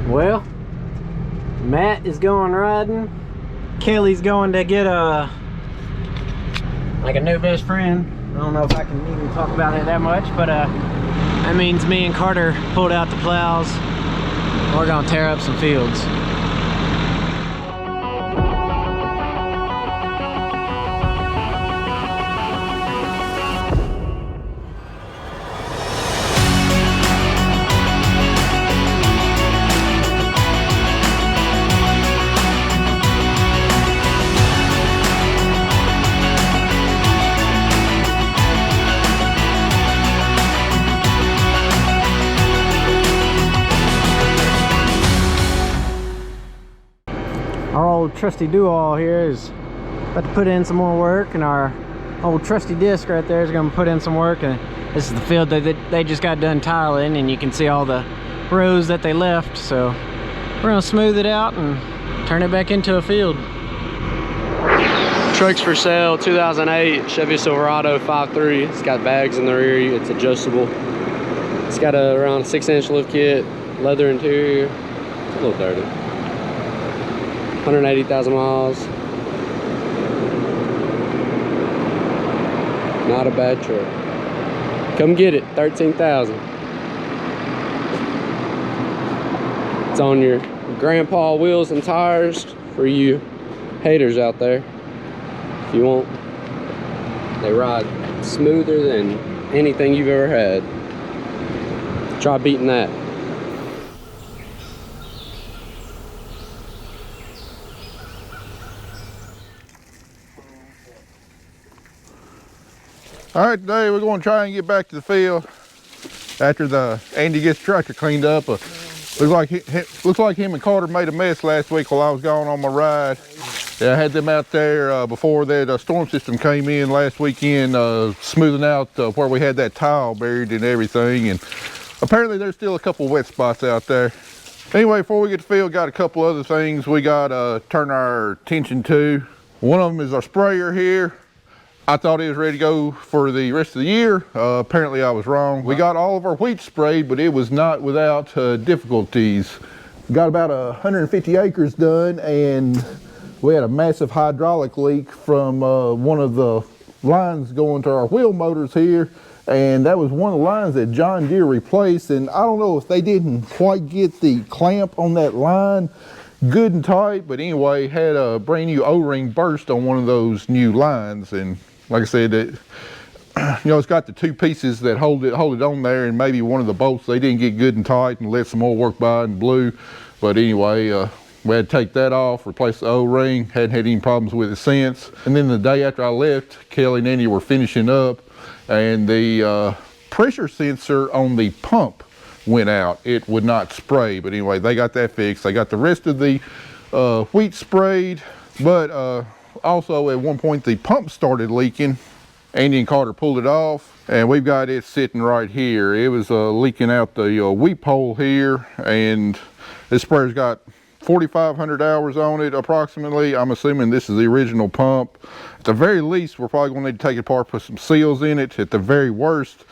Well, Matt is going riding. Kelly's going to get a new best friend. I don't know if I can even talk about it that much, but that means me and Carter pulled out the plows. We're gonna tear up some fields. Our old trusty do-all here is about to put in some more work, and our old trusty disc right there is going to put in some work. And this is the field that they just got done tiling, and you can see all the rows that they left. So we're going to smooth it out and turn it back into a field. Truck's for sale, 2008 Chevy Silverado 5.3. It's got bags in the rear, it's adjustable. It's got a around 6-inch lift kit, leather interior. It's a little dirty. 180,000 miles. Not a bad truck. Come get it, 13,000. It's on your grandpa wheels and tires for you haters out there. If you want, they ride smoother than anything you've ever had. Try beating that. All right, today we're going to try and get back to the field after Andy gets the tractor cleaned up. Looks like him and Carter made a mess last week while I was gone on my ride. Yeah, I had them out there before that storm system came in last weekend, smoothing out where we had that tile buried and everything. And apparently there's still a couple wet spots out there. Anyway, before we get to the field, got a couple other things we got to turn our attention to. One of them is our sprayer here. I thought it was ready to go for the rest of the year. Apparently I was wrong. We got all of our wheat sprayed, but it was not without difficulties. Got about 150 acres done, and we had a massive hydraulic leak from one of the lines going to our wheel motors here. And that was one of the lines that John Deere replaced. And I don't know if they didn't quite get the clamp on that line good and tight, but anyway, had a brand new O-ring burst on one of those new lines. And like I said, it's got the two pieces that hold it on there, and maybe one of the bolts they didn't get good and tight and let some more work by and blew. But anyway, we had to take that off, replace the O-ring. Hadn't had any problems with it since. And then the day after I left, Kelly and Andy were finishing up, and the pressure sensor on the pump went out. It would not spray, but anyway, they got that fixed. They got the rest of the wheat sprayed, but also at one point the pump started leaking. Andy and Carter pulled it off, and we've got it sitting right here. It was leaking out the wheat pole here, and this sprayer's got 4,500 hours on it approximately. I'm assuming this is the original pump. At the very least, we're probably gonna need to take it apart, put some seals in it. At the very worst,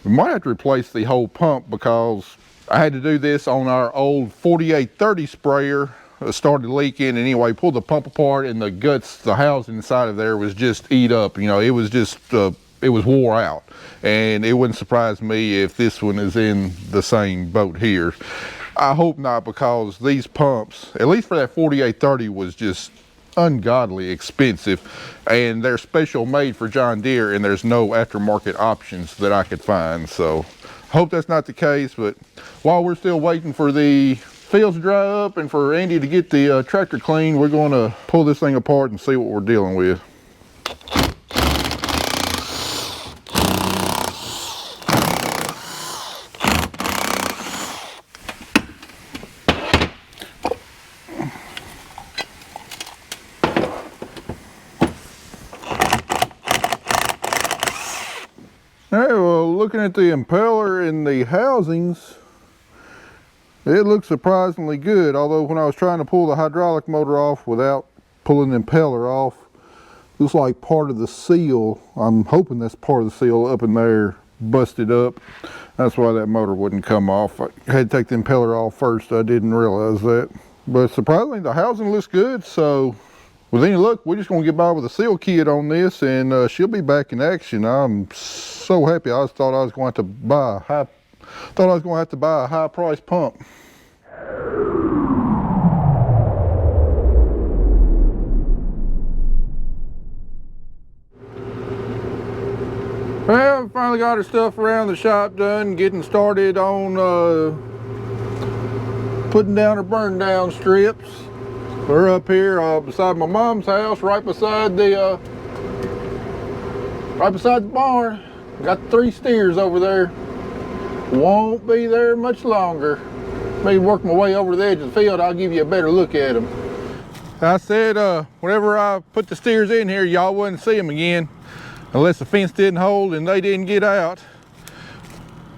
we might have to replace the whole pump, because I had to do this on our old 4830 sprayer. It started leaking, and anyway, pulled the pump apart, and the guts, the housing inside of there was just eat up. It was just, it was wore out. And it wouldn't surprise me if this one is in the same boat here. I hope not, because these pumps, at least for that 4830, was just ungodly expensive, and they're special made for John Deere, and there's no aftermarket options that I could find. So hope that's not the case. But while we're still waiting for the fields to dry up and for Andy to get the tractor clean, we're going to pull this thing apart and see what we're dealing with. All right, well, looking at the impeller and the housings, it looks surprisingly good. Although when I was trying to pull the hydraulic motor off without pulling the impeller off, looks like part of the seal, I'm hoping that's part of the seal up in there, busted up. That's why that motor wouldn't come off. I had to take the impeller off first. I didn't realize that. But surprisingly, the housing looks good. So with any luck, we're just gonna get by with a seal kit on this, and she'll be back in action. I'm so happy. I just thought I was going to have to buy a high price pump. Well, we finally got our stuff around the shop done, getting started on putting down our burn down strips. We're up here beside my mom's house, right beside the barn. Got 3 steers over there. Won't be there much longer. Maybe work my way over to the edge of the field, I'll give you a better look at them. I said whenever I put the steers in here, y'all wouldn't see them again unless the fence didn't hold and they didn't get out.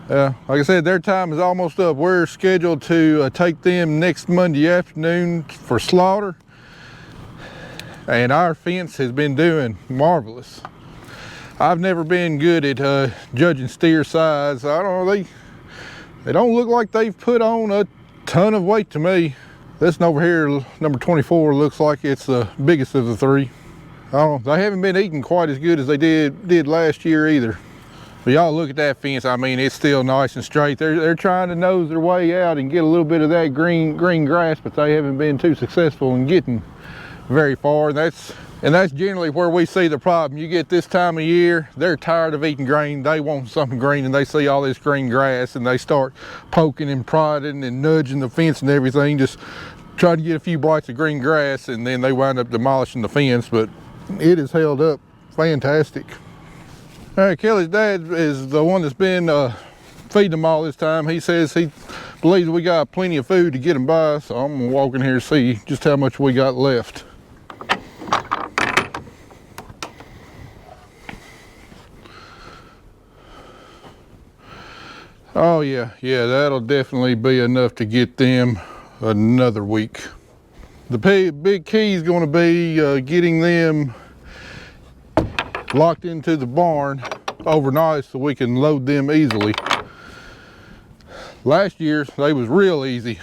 Like I said, their time is almost up. We're scheduled to take them next Monday afternoon for slaughter, and our fence has been doing marvelous. I've never been good at judging steer size. I don't know, they don't look like they've put on a ton of weight to me. This one over here, number 24, looks like it's the biggest of the 3. I don't know, they haven't been eating quite as good as they did last year either. But y'all look at that fence. I mean, it's still nice and straight. They're trying to nose their way out and get a little bit of that green grass, but they haven't been too successful in getting very far. And that's generally where we see the problem. You get this time of year, they're tired of eating grain. They want something green, and they see all this green grass, and they start poking and prodding and nudging the fence and everything, just trying to get a few bites of green grass, and then they wind up demolishing the fence. But it has held up fantastic. All right, Kelly's dad is the one that's been feeding them all this time. He says he believes we got plenty of food to get them by, so I'm gonna walk in here and see just how much we got left. Oh yeah, that'll definitely be enough to get them another week. The big key is going to be getting them locked into the barn overnight so we can load them easily. Last year they was real easy.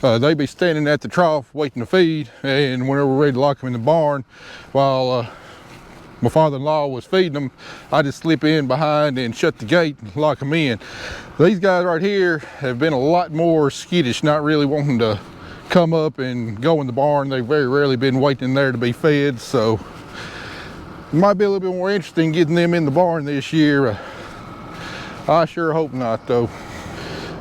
They'd be standing at the trough waiting to feed, and whenever we're ready to lock them in the barn, while my father-in-law was feeding them, I just slip in behind and shut the gate and lock them in. These guys right here have been a lot more skittish, not really wanting to come up and go in the barn. They've very rarely been waiting there to be fed, so it might be a little bit more interesting getting them in the barn this year. I sure hope not, though.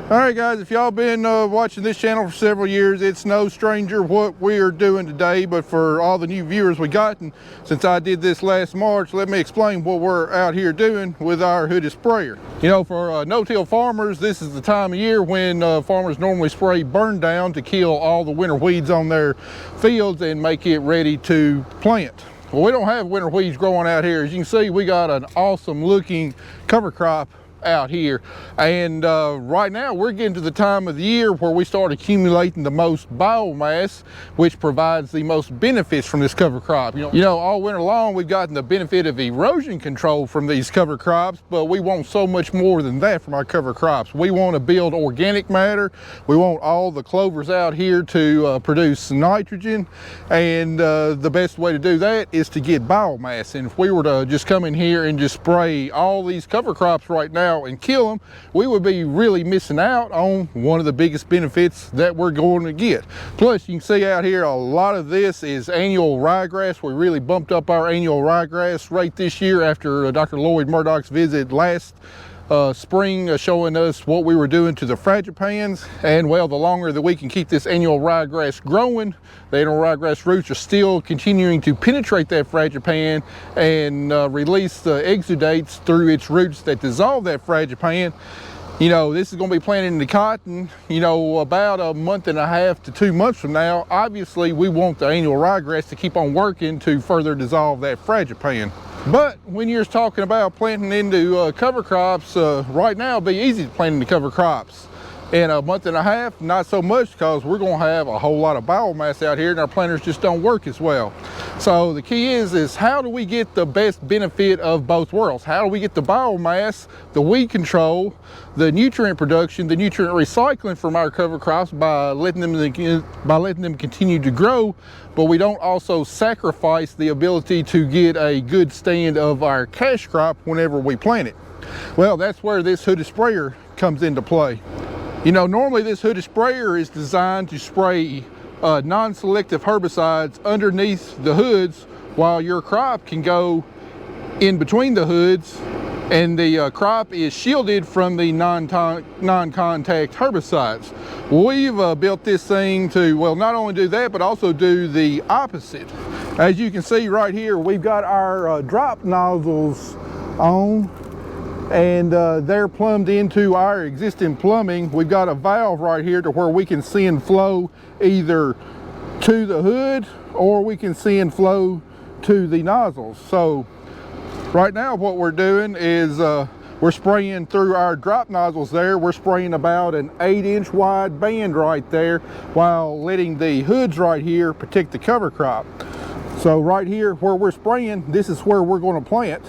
All right, guys, if y'all been watching this channel for several years, it's no stranger what we are doing today. But for all the new viewers we got, and since I did this last March, let me explain what we're out here doing with our hooded sprayer. You know, for no-till farmers, this is the time of year when farmers normally spray burn down to kill all the winter weeds on their fields and make it ready to plant. Well, we don't have winter weeds growing out here. As you can see, we got an awesome looking cover crop out here, and right now we're getting to the time of the year where we start accumulating the most biomass, which provides the most benefits from this cover crop. You know, all winter long we've gotten the benefit of erosion control from these cover crops, but we want so much more than that from our cover crops. We want to build organic matter. We want all the clovers out here to produce nitrogen, and the best way to do that is to get biomass. And if we were to just come in here and just spray all these cover crops right now and kill them, we would be really missing out on one of the biggest benefits that we're going to get. Plus, you can see out here a lot of this is annual ryegrass. We really bumped up our annual ryegrass rate this year after Dr. Lloyd Murdoch's visit last spring, showing us what we were doing to the frangipans. And well, the longer that we can keep this annual ryegrass growing, the annual ryegrass roots are still continuing to penetrate that frangipan and release the exudates through its roots that dissolve that frangipan. You know, this is going to be planted into cotton, you know, about a month and a half to 2 months from now. Obviously, we want the annual ryegrass to keep on working to further dissolve that frangipan. But when you're talking about planting into cover crops, right now it'd be easy to plant into cover crops. In a month and a half, not so much, because we're going to have a whole lot of biomass out here and our planters just don't work as well. So the key is how do we get the best benefit of both worlds? How do we get the biomass, the weed control, the nutrient production, the nutrient recycling from our cover crops by letting them continue to grow, but we don't also sacrifice the ability to get a good stand of our cash crop whenever we plant it? Well, that's where this hooded sprayer comes into play. You know, normally this hooded sprayer is designed to spray non-selective herbicides underneath the hoods, while your crop can go in between the hoods and the crop is shielded from the non-contact herbicides. We've built this thing to, well, not only do that, but also do the opposite. As you can see right here, we've got our drop nozzles on, and they're plumbed into our existing plumbing. We've got a valve right here to where we can send flow either to the hood or we can send flow to the nozzles. So right now what we're doing is we're spraying through our drop nozzles there. We're spraying about an 8-inch wide band right there, while letting the hoods right here protect the cover crop. So right here where we're spraying, this is where we're going to plant.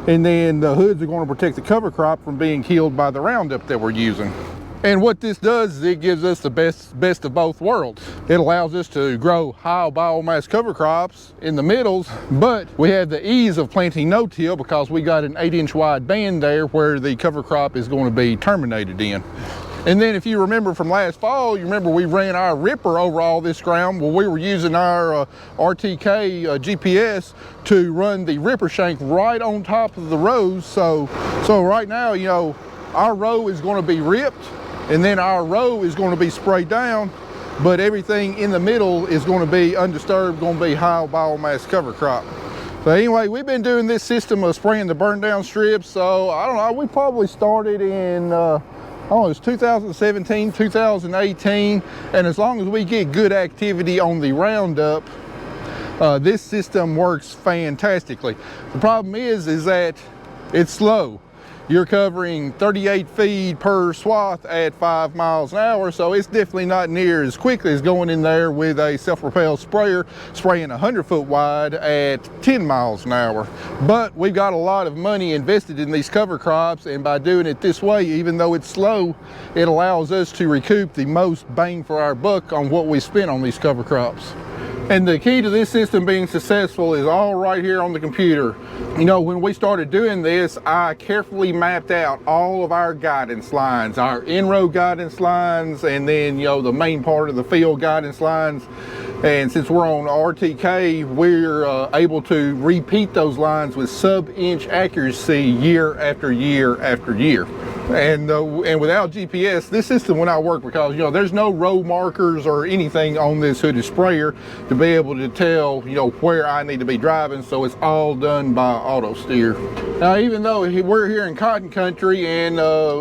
And then the hoods are going to protect the cover crop from being killed by the Roundup that we're using. And what this does is it gives us the best of both worlds. It allows us to grow high biomass cover crops in the middles, but we have the ease of planting no-till because we got an 8-inch wide band there where the cover crop is going to be terminated in. And then if you remember from last fall, you remember we ran our ripper over all this ground. Well, we were using our RTK GPS to run the ripper shank right on top of the rows. So right now, you know, our row is going to be ripped, and then our row is going to be sprayed down, but everything in the middle is going to be undisturbed, going to be high biomass cover crop. So anyway, we've been doing this system of spraying the burn down strips. So I don't know, we probably started in, oh, it's 2017, 2018, and as long as we get good activity on the Roundup, this system works fantastically. The problem is that it's slow. You're covering 38 feet per swath at 5 miles an hour, so it's definitely not near as quickly as going in there with a self-propelled sprayer spraying 100 foot wide at 10 miles an hour. But we've got a lot of money invested in these cover crops, and by doing it this way, even though it's slow, it allows us to recoup the most bang for our buck on what we spent on these cover crops. And the key to this system being successful is all right here on the computer. You know, when we started doing this, I carefully mapped out all of our guidance lines, our in-row guidance lines, and then, you know, the main part of the field guidance lines. And since we're on RTK, we're able to repeat those lines with sub-inch accuracy year after year after year. And without GPS, this system will not work because, you know, there's no row markers or anything on this hooded sprayer to be able to tell, you know, where I need to be driving. So it's all done by auto steer. Now, even though we're here in cotton country and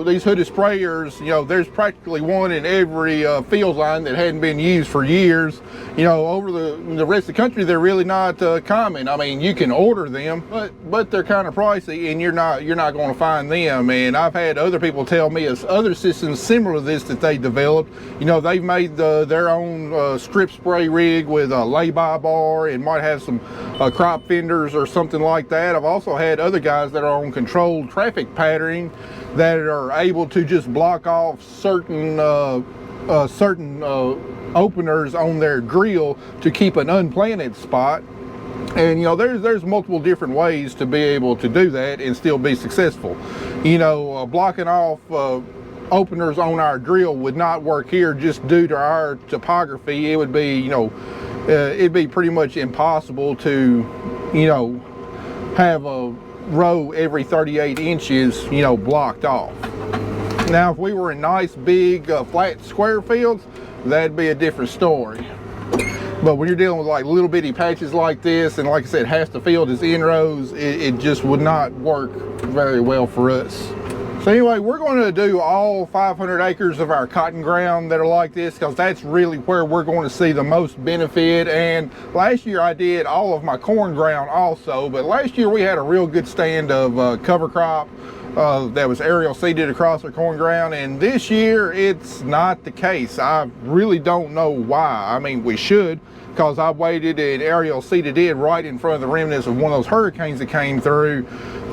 these hooded sprayers, you know, there's practically one in every field line that hadn't been used for years. You know, over the rest of the country, they're really not common. I mean, you can order them, but they're kind of pricey, and you're not going to find them. And I've had other people tell me as other systems similar to this that they developed. You know, they've made their own strip spray rig with a lay-by bar and might have some crop fenders or something like that. I've also had other guys that are on controlled traffic patterning that are able to just block off certain openers on their grill to keep an unplanted spot. And you know, there's multiple different ways to be able to do that and still be successful. You know, blocking off openers on our drill would not work here just due to our topography. It would be, you know, it'd be pretty much impossible to, you know, have a row every 38 inches, you know, blocked off. Now, if we were in nice big flat square fields, that'd be a different story. But when you're dealing with like little bitty patches like this, and like I said, half the field is in rows, it just would not work very well for us. So anyway, we're going to do all 500 acres of our cotton ground that are like this, because that's really where we're going to see the most benefit. And last year I did all of my corn ground also, but last year we had a real good stand of cover crop that was aerial seeded across our corn ground, and this year it's not the case. I really don't know why. I mean, we should, because I waited and aerial seeded it right in front of the remnants of one of those hurricanes that came through.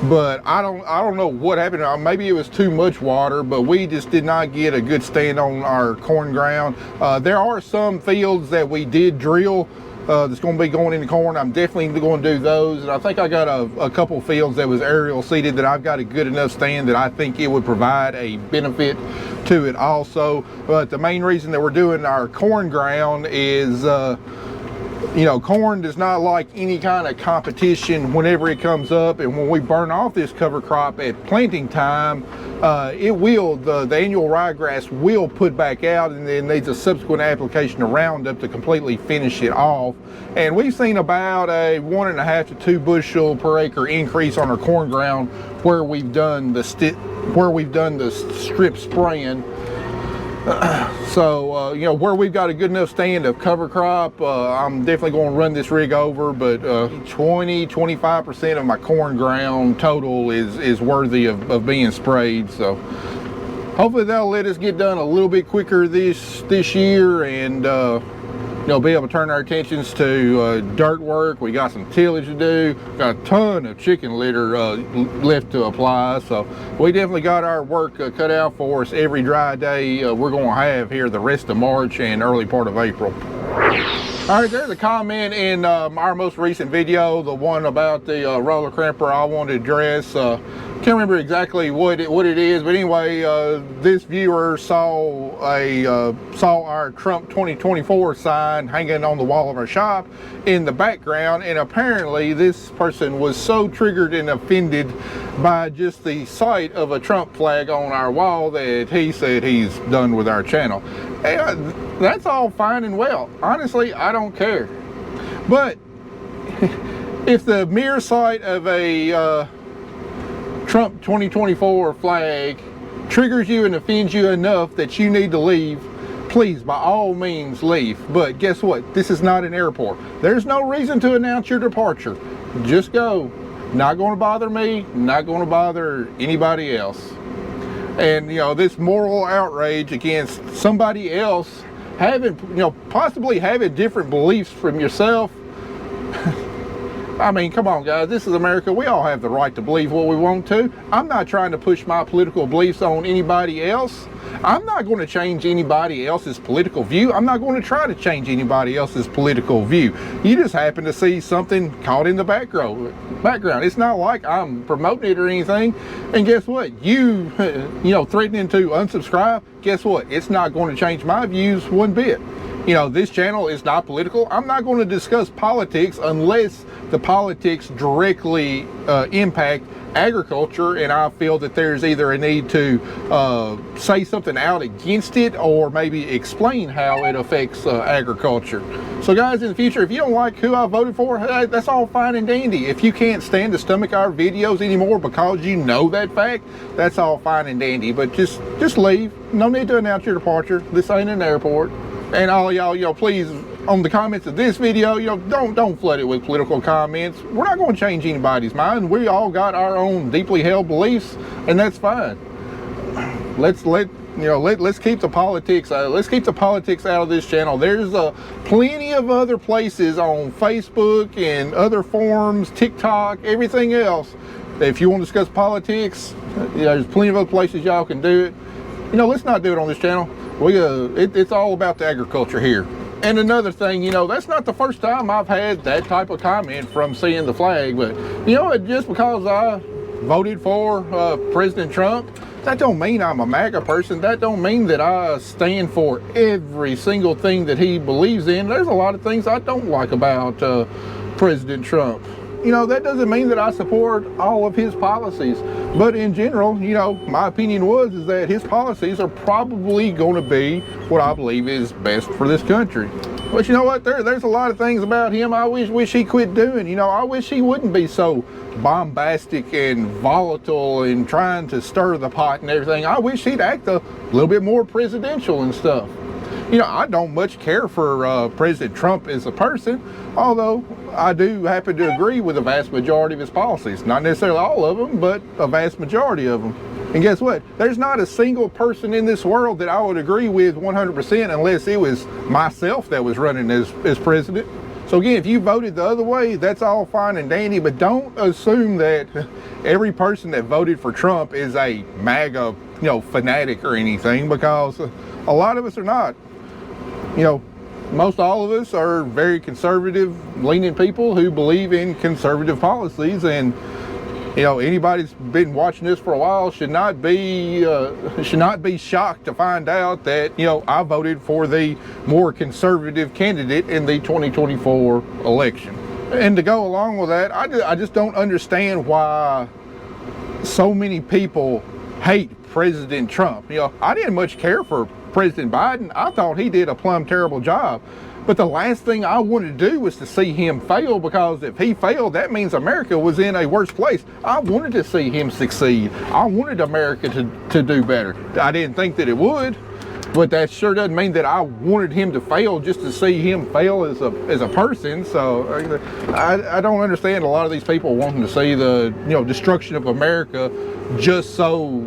But I don't know what happened. Maybe it was too much water, but we just did not get a good stand on our corn ground. There are some fields that we did drill that's going to be going into corn. I'm definitely going to do those, and I think I got a couple fields that was aerial seeded that I've got a good enough stand that I think it would provide a benefit to it also. But the main reason that we're doing our corn ground is you know, corn does not like any kind of competition whenever it comes up, and when we burn off this cover crop at planting time, it will, the annual ryegrass will put back out, and then needs a subsequent application of Roundup to completely finish it off. And we've seen about a 1.5 to 2 bushel per acre increase on our corn ground where we've done the strip spraying. So you know, where we've got a good enough stand of cover crop, I'm definitely going to run this rig over, but 20-25% of my corn ground total is worthy of being sprayed. So hopefully that'll let us get done a little bit quicker this year, and you know, be able to turn our attentions to dirt work. We got some tillage to do, got a ton of chicken litter left to apply, so we definitely got our work cut out for us every dry day we're going to have here the rest of March and early part of April. All right, there's a comment in our most recent video, the one about the roller crimper I wanted to address. Can't remember exactly what it is, but anyway, this viewer saw our Trump 2024 sign hanging on the wall of our shop in the background, and apparently this person was so triggered and offended by just the sight of a Trump flag on our wall that he said he's done with our channel. And that's all fine and well. Honestly, I don't care. But if the mere sight of a Trump 2024 flag triggers you and offends you enough that you need to leave, please, by all means, leave. But guess what? This is not an airport. There's no reason to announce your departure. Just go. Not going to bother me, not going to bother anybody else. And, you know, this moral outrage against somebody else having, you know, possibly having different beliefs from yourself. I mean, come on, guys, this is America. We all have the right to believe what we want to. I'm not trying to push my political beliefs on anybody else. I'm not going to change anybody else's political view. I'm not going to try to change anybody else's political view. You just happen to see something caught in the background. It's not like I'm promoting it or anything. And guess what? You know, threatening to unsubscribe, guess what? It's not going to change my views one bit. You know, this channel is not political. I'm not going to discuss politics unless the politics directly impact agriculture, and I feel that there's either a need to say something out against it or maybe explain how it affects agriculture. So guys, in the future, if you don't like who I voted for, that's all fine and dandy. If you can't stand to stomach our videos anymore because you know that fact, that's all fine and dandy. But just leave. No need to announce your departure. This ain't an airport. And all y'all, you know, please, on the comments of this video, you know, don't flood it with political comments. We're not going to change anybody's mind. We all got our own deeply held beliefs, and that's fine. Let's keep the politics. Let's keep the politics out of this channel. There's plenty of other places on Facebook and other forums, TikTok, everything else. If you want to discuss politics, there's plenty of other places y'all can do it. You know, let's not do it on this channel. It's all about the agriculture here. And another thing, you know, that's not the first time I've had that type of comment from seeing the flag. But, you know, just because I voted for President Trump, that don't mean I'm a MAGA person. That don't mean that I stand for every single thing that he believes in. There's a lot of things I don't like about President Trump. You know, that doesn't mean that I support all of his policies. But in general, you know, my opinion is that his policies are probably going to be what I believe is best for this country. But you know what? There's a lot of things about him I wish he quit doing. You know, I wish he wouldn't be so bombastic and volatile and trying to stir the pot and everything. I wish he'd act a little bit more presidential and stuff. You know, I don't much care for President Trump as a person, although I do happen to agree with the vast majority of his policies. Not necessarily all of them, but a vast majority of them. And guess what? There's not a single person in this world that I would agree with 100% unless it was myself that was running as president. So again, if you voted the other way, that's all fine and dandy, but don't assume that every person that voted for Trump is a MAGA, you know, fanatic or anything, because a lot of us are not. You know, most all of us are very conservative leaning people who believe in conservative policies, and you know, anybody that's been watching this for a while should not be shocked to find out that, you know, I voted for the more conservative candidate in the 2024 election. And to go along with that, I just don't understand why so many people hate President Trump. You know, I didn't much care for President Biden. I thought he did a plumb terrible job. But the last thing I wanted to do was to see him fail, because if he failed, that means America was in a worse place. I wanted to see him succeed. I wanted America to do better. I didn't think that it would, but that sure doesn't mean that I wanted him to fail just to see him fail as a person. So I don't understand a lot of these people wanting to see the, you know, destruction of America just so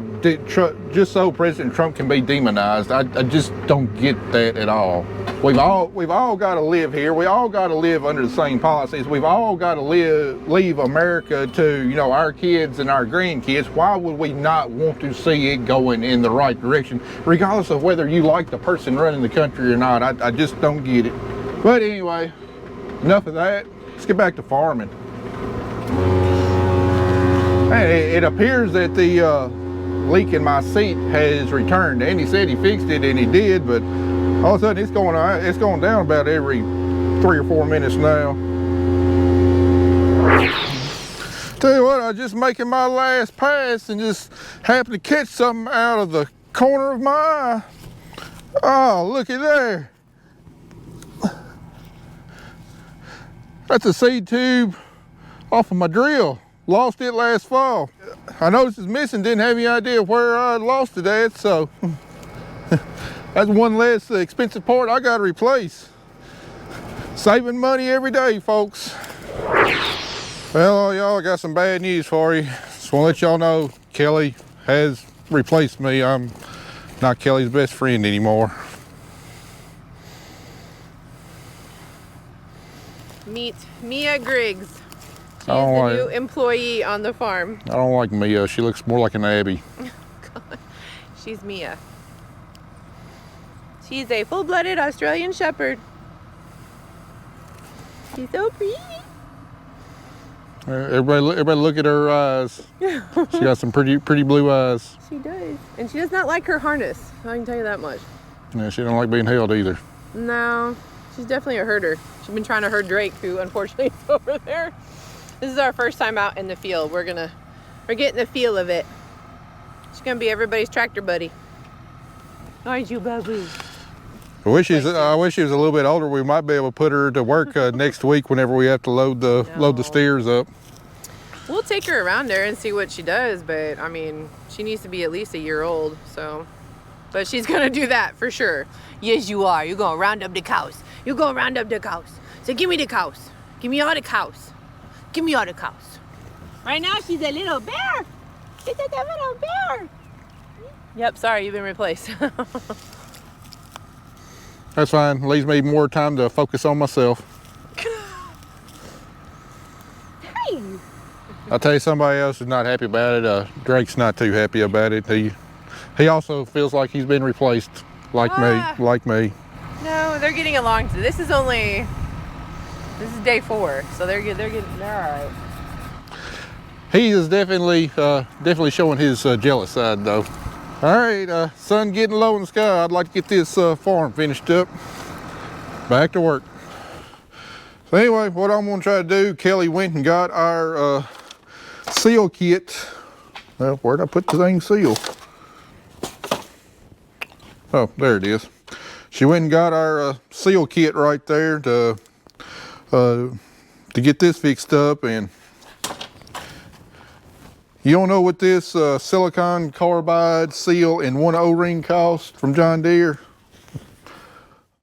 President Trump can be demonized. I just don't get that at all. We've all got to live here. We all got to live under the same policies. We've all got to leave America to, you know, our kids and our grandkids. Why would we not want to see it going in the right direction, regardless of whether you like the person running the country or not? I just don't get it. But anyway, enough of that. Let's get back to farming. Hey, it appears that the leak in my seat has returned. Andy said he fixed it, and he did, but all of a sudden it's going down about every 3 or 4 minutes now. Tell you what, I was just making my last pass and just happened to catch something out of the corner of my eye. Oh, looky there. That's a seed tube off of my drill. Lost it last fall. I noticed it's missing, didn't have any idea where I lost it at, so that's one less expensive part I got to replace. Saving money every day, folks. Well, y'all, I got some bad news for you. Just want to let y'all know Kelly has replaced me. I'm not Kelly's best friend anymore. Meet Mia Griggs. She's the new employee on the farm. I don't like Mia. She looks more like an Abby. She's Mia. She's a full-blooded Australian Shepherd. She's so pretty. Everybody look at her eyes. She got some pretty blue eyes. She does. And she does not like her harness. I can tell you that much. Yeah, she don't like being held either. No, she's definitely a herder. She's been trying to herd Drake, who unfortunately is over there. This is our first time out in the field. We're getting the feel of it. She's gonna be everybody's tractor buddy. Aren't you, baby? I wish she was a little bit older. We might be able to put her to work next week whenever we have to load the steers up. We'll take her around there and see what she does, but I mean, she needs to be at least a year old, so. But she's gonna do that for sure. Yes, you are. You're gonna round up the cows. You're gonna round up the cows. So give me the cows. Give me all the cows. Give me all the cows. Right now, she's a little bear. She's a little bear. Yep, sorry, you've been replaced. That's fine. Leaves me more time to focus on myself. Hey. I'll tell you, somebody else is not happy about it. Drake's not too happy about it. He also feels like he's been replaced, like me. No, they're getting along. This is day 4, so they're all right. He is definitely showing his jealous side, though. All right, sun getting low in the sky. I'd like to get this farm finished up. Back to work. So anyway, what I'm gonna try to do, Kelly went and got our seal kit. Well, where'd I put the thing seal? Oh, there it is. She went and got our seal kit right there to get this fixed up. And you don't know what this silicon carbide seal and 1 O-ring cost from John Deere?